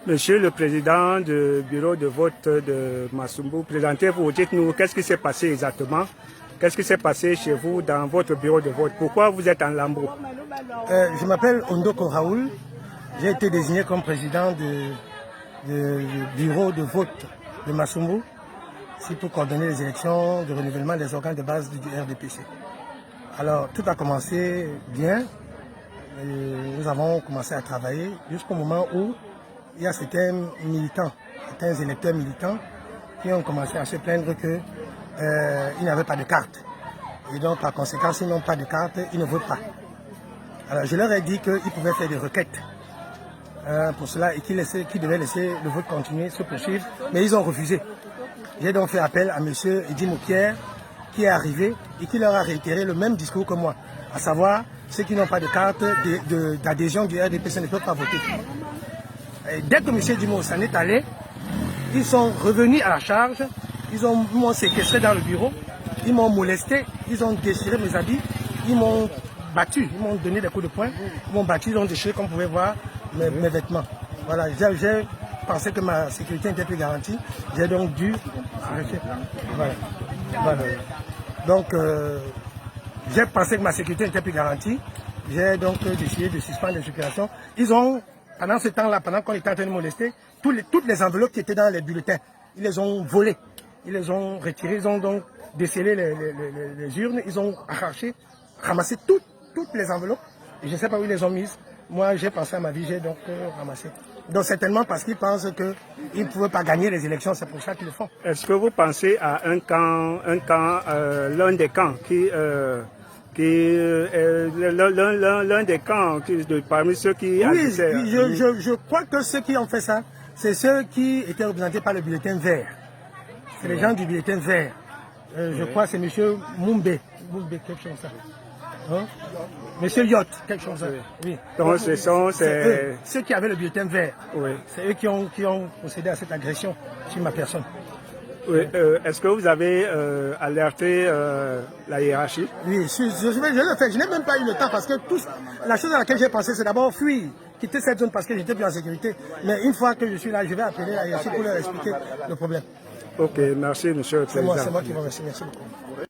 Monsieur le président du bureau de vote de Massumbu, présentez-vous, dites-nous qu'est-ce qui s'est passé exactement? Qu'est-ce qui s'est passé chez vous dans votre bureau de vote? Pourquoi vous êtes en lambeau? Je m'appelle Ondoko Raoul. J'ai été désigné comme président du bureau de vote de Massumbu. C'est pour coordonner les élections de renouvellement des organes de base du RDPC. Alors, tout a commencé bien. Nous avons commencé à travailler jusqu'au moment où il y a certains militants, certains électeurs militants qui ont commencé à se plaindre qu'ils n'avaient pas de carte. Et donc, par conséquent, s'ils n'ont pas de carte, ils ne votent pas. Alors, je leur ai dit qu'ils pouvaient faire des requêtes pour cela et qu'ils devaient laisser le vote continuer, se poursuivre, mais ils ont refusé. J'ai donc fait appel à M. Eddy Moukière, qui est arrivé et qui leur a réitéré le même discours que moi, à savoir ceux qui n'ont pas de carte d'adhésion du RDPC ne peuvent pas voter. Et dès que M. Dumont s'en est allé, ils sont revenus à la charge, ils m'ont séquestré dans le bureau, ils m'ont molesté, ils ont déchiré mes habits, ils m'ont battu, ils m'ont donné des coups de poing, ils m'ont battu, ils ont déchiré, comme vous pouvez voir, mes vêtements. Voilà, j'ai pensé que ma sécurité était plus garantie, j'ai donc dû... Voilà. Donc, j'ai pensé que ma sécurité n'était plus garantie. J'ai donc décidé de suspendre les circulations. Ils ont, pendant ce temps-là, pendant qu'on était en train de molester, toutes les enveloppes qui étaient dans les bulletins, ils les ont volées. Ils les ont retirées, ils ont donc décellé les urnes, ils ont arraché, ramassé toutes les enveloppes. Et je ne sais pas où ils les ont mises. Moi, j'ai pensé à ma vie, j'ai donc ramassé. Donc certainement parce qu'ils pensent qu'ils ne pouvaient pas gagner les élections, c'est pour ça qu'ils le font. Est-ce que vous pensez à l'un des camps l'un des camps parmi ceux qui... Oui, je crois que ceux qui ont fait ça, c'est ceux qui étaient représentés par le bulletin vert. C'est les gens du bulletin vert. Je crois que c'est M. Moumbe, quelque chose comme ça. Hein? Monsieur Yot, quelque chose. Oui. Donc ce sont ceux qui avaient le bulletin vert. Oui. C'est eux qui ont procédé à cette agression sur ma personne. Oui. Est-ce que vous avez alerté la hiérarchie? Oui, je le fais. Je n'ai même pas eu le temps parce que la chose à laquelle j'ai pensé, c'est d'abord fuir, quitter cette zone parce que j'étais plus en sécurité. Mais une fois que je suis là, je vais appeler la hiérarchie pour leur expliquer le problème. Ok, merci Monsieur le Président. C'est moi qui vous remercie. Merci beaucoup.